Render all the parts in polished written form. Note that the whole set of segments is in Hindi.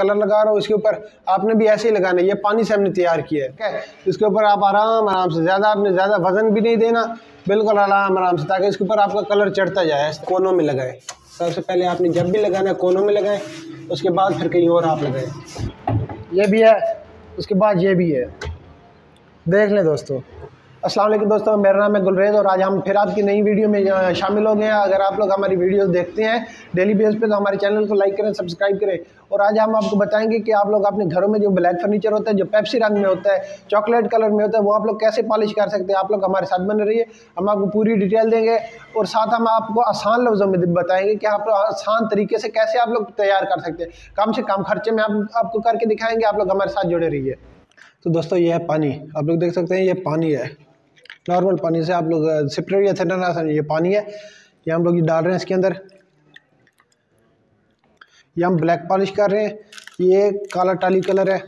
कलर लगा रहा हूँ, इसके ऊपर आपने भी ऐसे ही लगाना है। ये पानी से हमने तैयार किया है, इसके ऊपर आप आराम से, आपने ज़्यादा वजन भी नहीं देना, बिल्कुल आराम से, ताकि इसके ऊपर आपका कलर चढ़ता जाए। कोनों में लगाएं, सबसे पहले आपने जब भी लगाना है कोनों में लगाएं, उसके बाद फिर कहीं और आप लगाएं। ये भी है, उसके बाद ये भी है, देख लें दोस्तों। अस्सलाम वालेकुम दोस्तों, मेरा नाम है गुलरेज और आज हम फिर आपकी नई वीडियो में शामिल हो गए हैं। अगर आप लोग हमारी वीडियोस देखते हैं डेली बेस पे तो हमारे चैनल को लाइक करें, सब्सक्राइब करें। और आज हम आपको बताएंगे कि आप लोग अपने घरों में जो ब्लैक फर्नीचर होता है, जो पेप्सी रंग में होता है, चॉकलेट कलर में होता है, वो आप लोग कैसे पॉलिश कर सकते हैं। आप लोग हमारे साथ बने रहिए, हम आपको पूरी डिटेल देंगे और साथ हम आपको आसान लफ्ज़ों में बताएंगे कि आप आसान तरीके से कैसे आप लोग तैयार कर सकते हैं, कम से कम खर्चे में हम आपको करके दिखाएँगे। आप लोग हमारे साथ जुड़े रहिए। तो दोस्तों ये है पानी, आप लोग देख सकते हैं ये पानी है, नॉर्मल पानी से आप लोग सेपरेट या थिनर, ये पानी है, ये हम लोग ये डाल रहे हैं इसके अंदर। ये हम ब्लैक पॉलिश कर रहे हैं, ये काला टाली कलर है,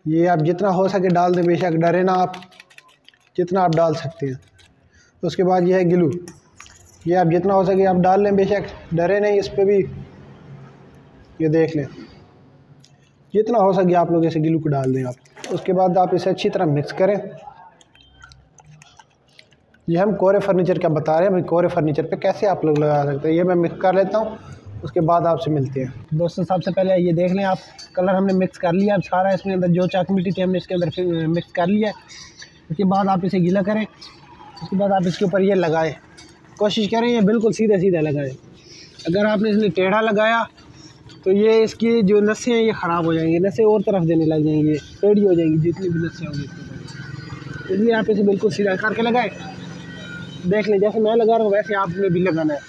ये आप जितना हो सके डाल दें, बेशक डरे ना आप, जितना आप डाल सकते हैं। उसके बाद ये है ग्लू, ये आप जितना हो सके आप डाल लें, बेशक डरे नहीं इस पर भी। ये देख लें, जितना हो सके आप लोग इसे ग्लू को डाल दें आप। उसके बाद आप इसे अच्छी तरह मिक्स करें। ये हम कोरे फर्नीचर का बता रहे हैं, भाई कोरे फर्नीचर पे कैसे आप लोग लगा सकते हैं। ये मैं मिक्स कर लेता हूँ, उसके बाद आपसे मिलते हैं। दोस्तों सबसे पहले ये देख लें आप, कलर हमने मिक्स कर लिया, अब सारा इसमें अंदर जो चाक मिट्टी थी हमने इसके अंदर मिक्स कर लिया। उसके बाद आप इसे गीला करें, उसके बाद आप इसके ऊपर ये लगाएं, कोशिश करें ये बिल्कुल सीधा सीधा लगाएं। अगर आपने इसमें टेढ़ा लगाया तो ये इसकी जो नसें हैं ये ख़राब हो जाएंगी, नसें और तरफ देने लग जाएंगी, टेढ़ी हो जाएंगी जितनी भी नसें होंगी, इसलिए आप इसे बिल्कुल सीधा करके लगाएं। देख लें जैसे मैं लगा रहा हूँ वैसे आपने भी लगाना है।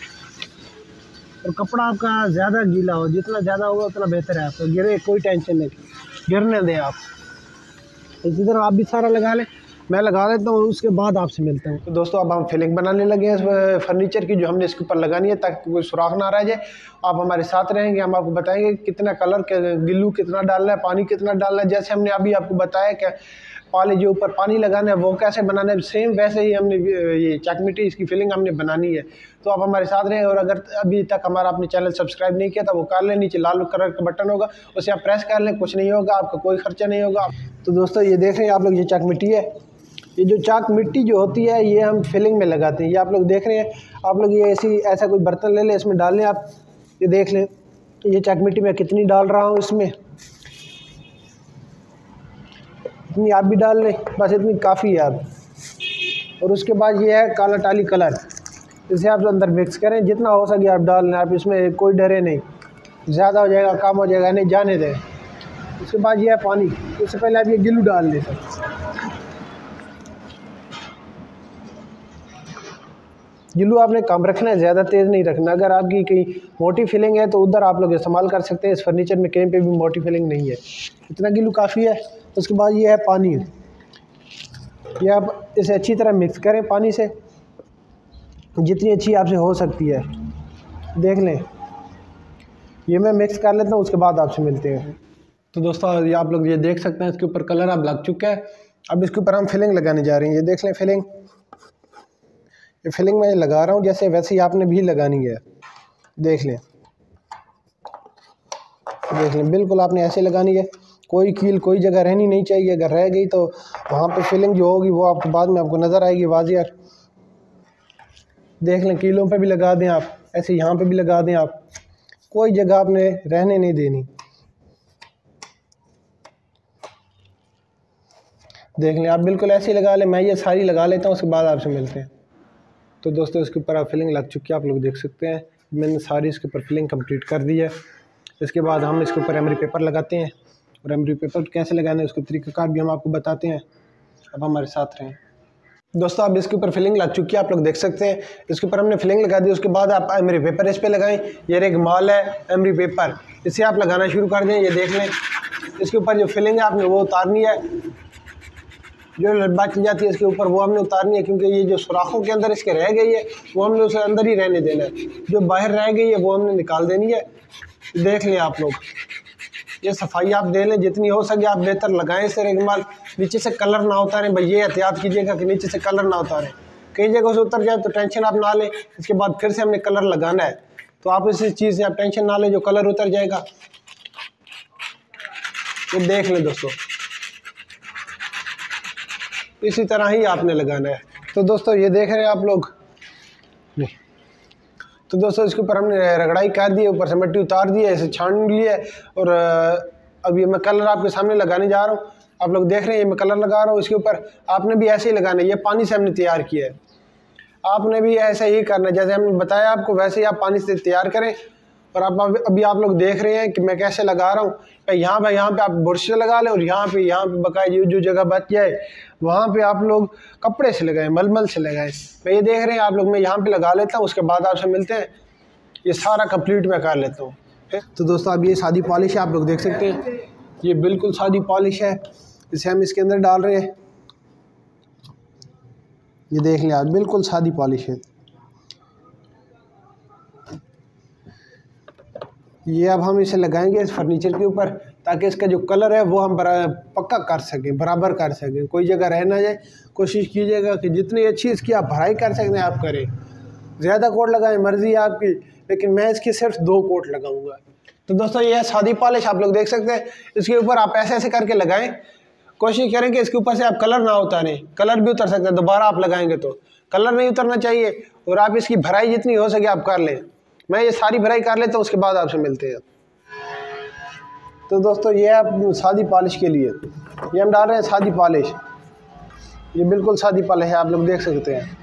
और कपड़ा आपका ज़्यादा गीला हो, जितना ज़्यादा होगा उतना बेहतर है। आपको गिरे कोई टेंशन नहीं, गिरने दें आप। इसी तरह आप भी सारा लगा लें, मैं लगा देता हूँ, उसके बाद आपसे मिलते हैं। तो दोस्तों अब हम फिलिंग बनाने लगे हैं इस फर्नीचर की, जो हमने इसके ऊपर लगानी है ताकि कोई सुराख ना रह जाए। आप हमारे साथ रहेंगे, हम आपको बताएंगे कितना कलर, गिल्लू कितना डालना है, पानी कितना डालना है। जैसे हमने अभी आपको बताया कि पाले जो ऊपर पानी लगाना है वो कैसे बनाना है, सेम वैसे ही हमने ये चाक मिट्टी इसकी फिलिंग हमने बनानी है। तो आप हमारे साथ रहें। और अगर अभी तक हमारा अपने चैनल सब्सक्राइब नहीं किया तो वो कर लें, नीचे लाल कलर का बटन होगा, उसे आप प्रेस कर लें, कुछ नहीं होगा, आपका कोई खर्चा नहीं होगा। तो दोस्तों ये देख रहे हैं आप लोग, ये चाक मिट्टी है। ये जो चाक मिट्टी जो होती है ये हम फिलिंग में लगाते हैं। ये आप लोग देख रहे हैं, आप लोग ये ऐसा कोई बर्तन ले लें, इसमें डाल लें आप। ये देख लें ये चाक मिट्टी मैं कितनी डाल रहा हूँ इसमें, इतनी आप भी डाल लें, बस इतनी काफ़ी है आप। और उसके बाद ये है काला टाली कलर, इसे आप अंदर मिक्स करें, जितना हो सके आप डाल लें। आप इसमें कोई डरे नहीं, ज़्यादा हो जाएगा कम हो जाएगा नहीं, जाने दें। उसके बाद ये है पानी, उससे पहले आप ये गिल्लू डाल लें। गिल्लू आपने कम रखना है, ज़्यादा तेज़ नहीं रखना। अगर आपकी कहीं मोटी फिलिंग है तो उधर आप लोग इस्तेमाल कर सकते हैं, इस फर्नीचर में कहीं पे भी मोटी फिलिंग नहीं है, इतना गिल्लू काफ़ी है। उसके बाद ये है पानी, ये आप इसे अच्छी तरह मिक्स करें पानी से, जितनी अच्छी आपसे हो सकती है। देख लें ये मैं मिक्स कर लेता हूँ, उसके बाद आपसे मिलते हैं। तो दोस्तों ये आप लोग ये देख सकते हैं, इसके ऊपर कलर अब लग चुका है। अब इसके ऊपर हम फिलिंग लगाने जा रहे हैं। ये देख लें फिलिंग, ये फिलिंग मैं लगा रहा हूँ जैसे वैसे ही आपने भी लगानी है। देख लें, देख लें बिल्कुल आपने ऐसे लगानी है, कोई कील कोई जगह रहनी नहीं चाहिए। अगर रह गई तो वहाँ पे फिलिंग जो होगी वो आपको बाद में आपको नज़र आएगी वाज़िह। देख लें कीलों पे भी लगा दें आप, ऐसे यहाँ पे भी लगा दें आप, कोई जगह आपने रहने नहीं देनी। देख लें आप बिल्कुल ऐसे ही लगा लें, मैं ये सारी लगा लेता हूँ, उसके बाद आपसे मिलते हैं। तो दोस्तों इसके ऊपर आप फिलिंग लग चुकी है, आप लोग देख सकते हैं मैंने सारी इसके ऊपर फिलिंग कंप्लीट कर दी है। इसके बाद हम इसके ऊपर एमरी पेपर लगाते हैं, और एमरी पेपर कैसे लगाना है उसका तरीक़ाकार भी हम आपको बताते हैं। अब हमारे साथ रहें। दोस्तों अब इसके ऊपर फिलिंग लग चुकी है, आप लोग देख सकते हैं इसके ऊपर हमने फिलिंग लगा दी। उसके बाद आप एमरी पेपर इस पर लगाएं, ये एक माल है एमरी पेपर, इसे आप लगाना शुरू कर दें। ये देख लें इसके ऊपर जो फिलिंग है आपने वो उतारनी है, जो बच जाती है इसके ऊपर वो हमने उतारनी है, क्योंकि ये जो सुराखों के अंदर इसके रह गई है वो हमने उसे अंदर ही रहने देना है, जो बाहर रह गई है वो हमने निकाल देनी है। देख लें आप लोग, ये सफाई आप दे लें जितनी हो सके, आप बेहतर लगाएं इसे रेगमाल, नीचे से कलर ना उतारें भाई, ये एहतियात कीजिएगा कि नीचे से कलर ना उतारें, कई जगह से उतर जाए तो टेंशन आप ना लें। इसके बाद फिर से हमने कलर लगाना है, तो आप इसी चीज़ से आप टेंशन ना लें, जो कलर उतर जाएगा। ये देख लें दोस्तों, इसी तरह ही आपने लगाना है। तो दोस्तों ये देख रहे हैं आप लोग, तो दोस्तों इसके ऊपर हमने रगड़ाई कर दी है, ऊपर से मिट्टी उतार दी है, इसे छान लिया है। और अब ये मैं कलर आपके सामने लगाने जा रहा हूँ। आप लोग देख रहे हैं ये मैं कलर लगा रहा हूँ। इसके ऊपर आपने भी ऐसे ही लगाना है, ये पानी से हमने तैयार किया है, आपने भी ऐसा ही करना है जैसे हमने बताया आपको, वैसे ही आप पानी से तैयार करें। और आप अभी आप लोग देख रहे हैं कि मैं कैसे लगा रहा हूँ। यहाँ पे आप ब्रश से लगा लें, और यहाँ पे बकाया जो जगह बच जाए वहाँ पे आप लोग कपड़े से लगाएं, मलमल से लगाएं। मैं ये देख रहे हैं आप लोग, मैं यहाँ पे लगा लेता हूँ, उसके बाद आपसे मिलते हैं। ये सारा कंप्लीट मैं कर लेता हूँ। तो दोस्तों अब ये सादी पॉलिश है, आप लोग देख सकते हैं, ये बिल्कुल सादी पॉलिश है। इसे हम इसके अंदर डाल रहे हैं, ये देख लें आप, बिल्कुल सादी पॉलिश है। ये अब हम इसे लगाएंगे इस फर्नीचर के ऊपर, ताकि इसका जो कलर है वो हम पक्का कर सकें, बराबर कर सकें, कोई जगह रह ना जाए। कोशिश कीजिएगा कि जितनी अच्छी इसकी आप भराई कर सकते हैं आप करें। ज़्यादा कोट लगाएं, मर्ज़ी है आपकी, लेकिन मैं इसकी सिर्फ 2 कोट लगाऊंगा। तो दोस्तों ये है सादी पॉलिश, आप लोग देख सकते हैं। इसके ऊपर आप ऐसे ऐसे करके लगाएं, कोशिश करें कि इसके ऊपर से आप कलर ना उतारें। कलर भी उतर सकता है, दोबारा आप लगाएंगे तो कलर नहीं उतरना चाहिए। और आप इसकी भराई जितनी हो सके आप कर लें। मैं ये सारी भराई कर लेता हूँ, उसके बाद आपसे मिलते हैं। तो दोस्तों ये है सादी पॉलिश के लिए, ये हम डाल रहे हैं सादी पॉलिश। ये बिल्कुल सादी पॉलिश है, आप लोग देख सकते हैं,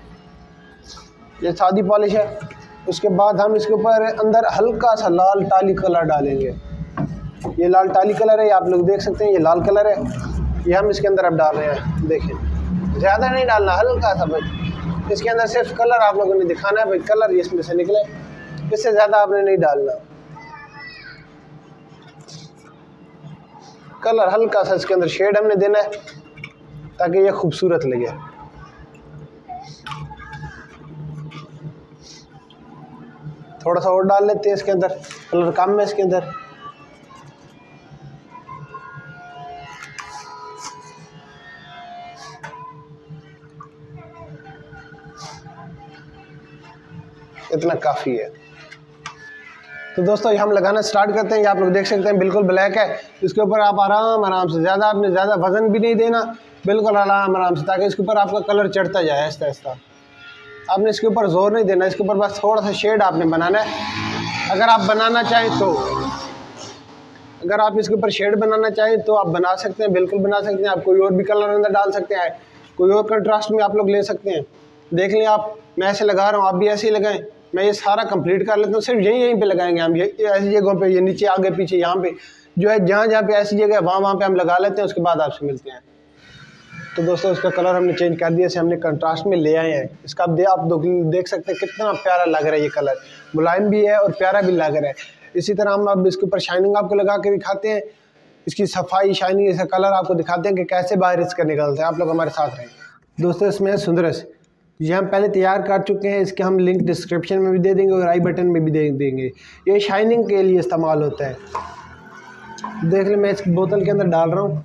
ये सादी पॉलिश है। उसके बाद हम इसके ऊपर अंदर हल्का सा लाल टाली कलर डालेंगे। ये लाल टाली कलर है, आप लोग देख सकते हैं, ये लाल कलर है। ये हम इसके अंदर अब डाल रहे हैं, देखें, ज़्यादा नहीं डालना, हल्का सा भाई। इसके अंदर सिर्फ कलर आप लोगों ने दिखाना है भाई, कलर इसमें से निकले, इससे ज़्यादा आपने नहीं डालना। कलर हल्का सा इसके अंदर शेड हमने देना है, ताकि ये खूबसूरत लगे। थोड़ा सा और डाल लेते हैं इसके अंदर, कलर कम है इसके अंदर। इतना काफ़ी है। तो दोस्तों ये हम लगाना स्टार्ट करते हैं। ये आप लोग देख सकते हैं बिल्कुल ब्लैक है। इसके ऊपर आप आराम से, आपने ज़्यादा वजन भी नहीं देना, बिल्कुल आराम से, ताकि इसके ऊपर आपका कलर चढ़ता जाए आहिस्ता आहिस्ता। आपने इसके ऊपर जोर नहीं देना, इसके ऊपर बस थोड़ा सा शेड आपने बनाना है। अगर आप बनाना चाहें तो, अगर आप इसके ऊपर शेड बनाना चाहें तो आप बना सकते हैं, बिल्कुल बना सकते हैं। आप कोई और भी कलर अंदर डाल सकते हैं, कोई और कंट्रास्ट में आप लोग ले सकते हैं। देख लें आप, मैं ऐसे लगा रहा हूँ, आप भी ऐसे ही लगाएं। मैं ये सारा कंप्लीट कर लेता हूँ, सिर्फ यहीं पे लगाएंगे हम, ये ऐसी जगहों पे, ये नीचे आगे पीछे, यहाँ पे जो है, जहाँ पे ऐसी जगह है वहाँ पे हम लगा लेते हैं। उसके बाद आपसे मिलते हैं। तो दोस्तों इसका कलर हमने चेंज कर दिया, इसे हमने कंट्रास्ट में ले आए हैं। इसका आप देख सकते हैं कितना प्यारा लग रहा है, ये कलर मुलायम भी है और प्यारा भी लग रहा है। इसी तरह हम अब इसके ऊपर शाइनिंग आपको लगा के दिखाते हैं, इसकी सफाई, शाइनिंग, इसका कलर आपको दिखाते हैं कि कैसे बाहर इसका निकलता है। आप लोग हमारे साथ रहें। दोस्तों इसमें है सुंदरस, ये हम पहले तैयार कर चुके हैं, इसके हम लिंक डिस्क्रिप्शन में भी दे देंगे और आई बटन में भी दे देंगे। ये शाइनिंग के लिए इस्तेमाल होता है। देख लें, मैं इस बोतल के अंदर डाल रहा हूँ।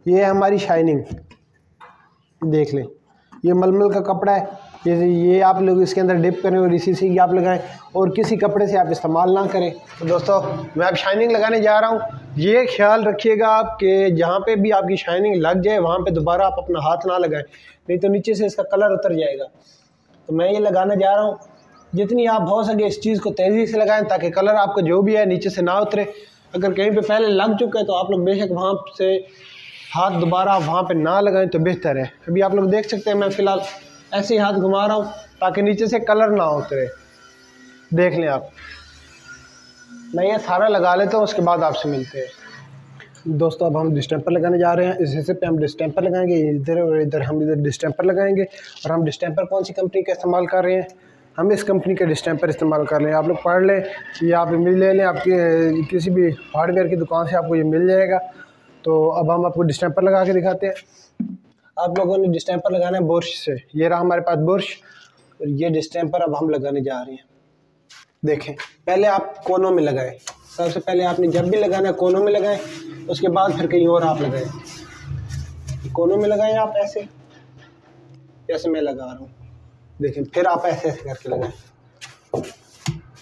ये है हमारी शाइनिंग, देख लें, ये मलमल का कपड़ा है। ये आप लोग इसके अंदर डिप करें और इसी से आप लगाएं, और किसी कपड़े से आप इस्तेमाल ना करें। तो दोस्तों मैं अब शाइनिंग लगाने जा रहा हूँ। ये ख्याल रखिएगा आप कि जहाँ पे भी आपकी शाइनिंग लग जाए वहाँ पे दोबारा आप अपना हाथ ना लगाएं, नहीं तो नीचे से इसका कलर उतर जाएगा। तो मैं ये लगाने जा रहा हूँ। जितनी आप हो सके इस चीज़ को तेज़ी से लगाएं, ताकि कलर आपका जो भी है नीचे से ना उतरे। अगर कहीं पर पहले लग चुका है तो आप लोग बेशक वहाँ से हाथ दोबारा वहाँ पे ना लगाएं तो बेहतर है। अभी आप लोग देख सकते हैं, मैं फ़िलहाल ऐसे ही हाथ घुमा रहा हूँ ताकि नीचे से कलर ना उतरे। देख लें आप, मैं ये सारा लगा लेता हूँ, उसके बाद आपसे मिलते हैं। दोस्तों अब हम डिस्टेंपर लगाने जा रहे हैं। इस हिस्से पे हम डिस्टेंपर लगाएंगे, इधर और इधर हम इधर डिस्टेंपर लगाएंगे। और हम डिस्टेंपर कौन सी कंपनी का इस्तेमाल कर रहे हैं, हम इस कंपनी का डिस्टेंपर इस्तेमाल कर रहे हैं। आप लोग पढ़ लें, ये आप मिल ले लें, आपकी किसी भी हार्डवेयर की दुकान से आपको ये मिल जाएगा। तो अब हम आपको डिस्टेंपर लगा के दिखाते हैं। आप लोगों ने डिस्टेंपर लगाना है बुरश से। ये रहा हमारे पास बुरश, और ये डिस्टेंपर अब हम लगाने जा रहे हैं। देखें, पहले आप कोनों में लगाएं। सबसे पहले आपने जब भी लगाना है कोनों में लगाएं, उसके बाद फिर कहीं और आप लगाएं। कोनों में लगाएं आप ऐसे, जैसे मैं लगा रहा हूँ। देखें, फिर आप ऐसे ऐसे करके लगाएं।